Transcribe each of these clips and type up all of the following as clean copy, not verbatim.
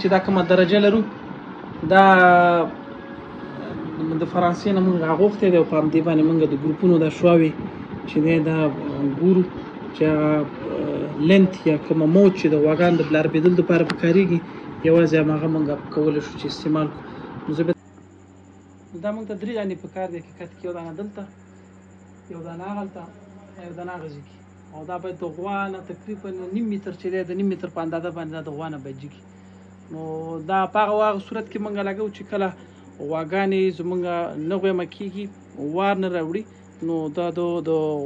چې دا کومه درجه لرو دا د فرانسې نه موږ راغوښتی دی او په همدې باندې موږ د ګروپونو دا شواوې چې دی دا ګورو چې هغه لینت یا کومه موج چې د غواګانو د بلاربېدلو دپاره پکارېږي یوازې هماغه موږ کولی شو چې استعمال کړو. دا موږ ته 3 دانې پکار دی حقیقت کې، یو دانه دلته، یو دانه هغلته، یو دانه هغه ځای کې، او دا باید د غوا نه تقریبا 1.5 متر چې دی د 1.5 متر په اندازه باندې دا د غوا نه باید جګي. نو دا په هغه صورت کې موږ لګوو چې کله غواګانې زموږ نه غویمه کېږي، وار نه راوړي، نو دا د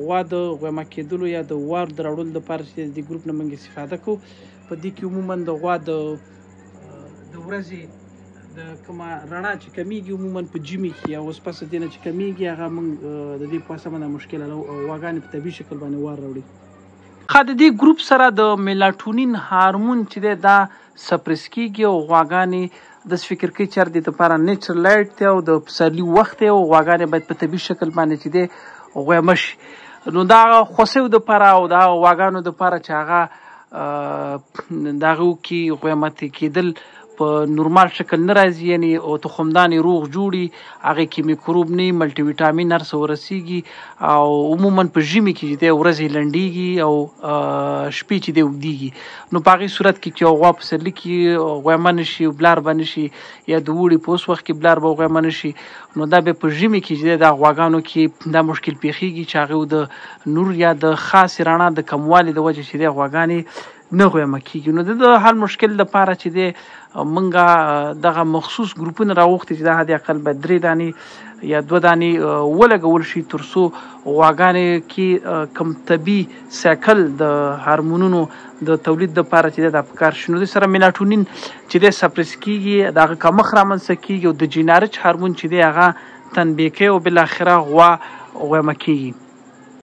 غوا د غویمه کېدلو یا د وار د راوړلو دپاره چې د ګروپ نه موږ استفاده کوو. په دې کې عموما د غوا د ورځې د کومه رڼا چې کمیږي عموما په ژمي کې یا اوس پس دې نه چې کمیږي هغه موږ د دې په واسطه باندې مشکل حلوو او غواګانې په طبیعي شکل باندې وار راوړي. د دې ګروپ سره د میلاټونین هارمون چې دی دا سپریس کېږي او غواګانې داسې فکر کوي چې هر دې دپاره نیچرل لایټ دی او د پسرلي وخت دی او غواګانې باید په طبیعي شکل باندې چې دی غویمه شي. نو د هغه خوسیو دپاره او د هغه غواګانو دپاره چې هغه د هغو کې غویمه کېدل په نورمال شکل نه راځي، یعنې تخمدانې روغ جوړي، هغې کې میکروب نه وي، ملټي ویټامین هر څه ورسېږي او عموما په ژمي کې چې دی ورځې لنډېږي او شپې چې دی اوږدېږي. نو په هغې صورت کې چې یو غوا په پسرلي کې غویمه نه شي، بلار به نه شي، یا د اوړي په اوس وخت کې بلار به غویمه نه شي، نو دا بیا په ژمي کې چې دی دا غواګانو کې دا مشکل پیښېږي چې هغې د نور یا د خاصې رڼا د کموالي د وجې چې دی غواګانې نه غویمه کېږي. نو د حل مشکل دپاره چې دی موږ دغه مخصوص ګروپونه راوغوښتي چې دا حد اقل باید 3 دانې یا 2 دانې ولګول شي تر څو غواګانې کې کم طبیعي سایکل د هارمونونو د تولید دپاره چې دی دا پکار شي. نو دې سره میلاټونین چې دی سپریس کېږي، د هغه کمښت رامنځته کېږي او د جینارچ هارمون چې دی هغه تنبیه کوي او بالاخره غوا غویمه کېږي.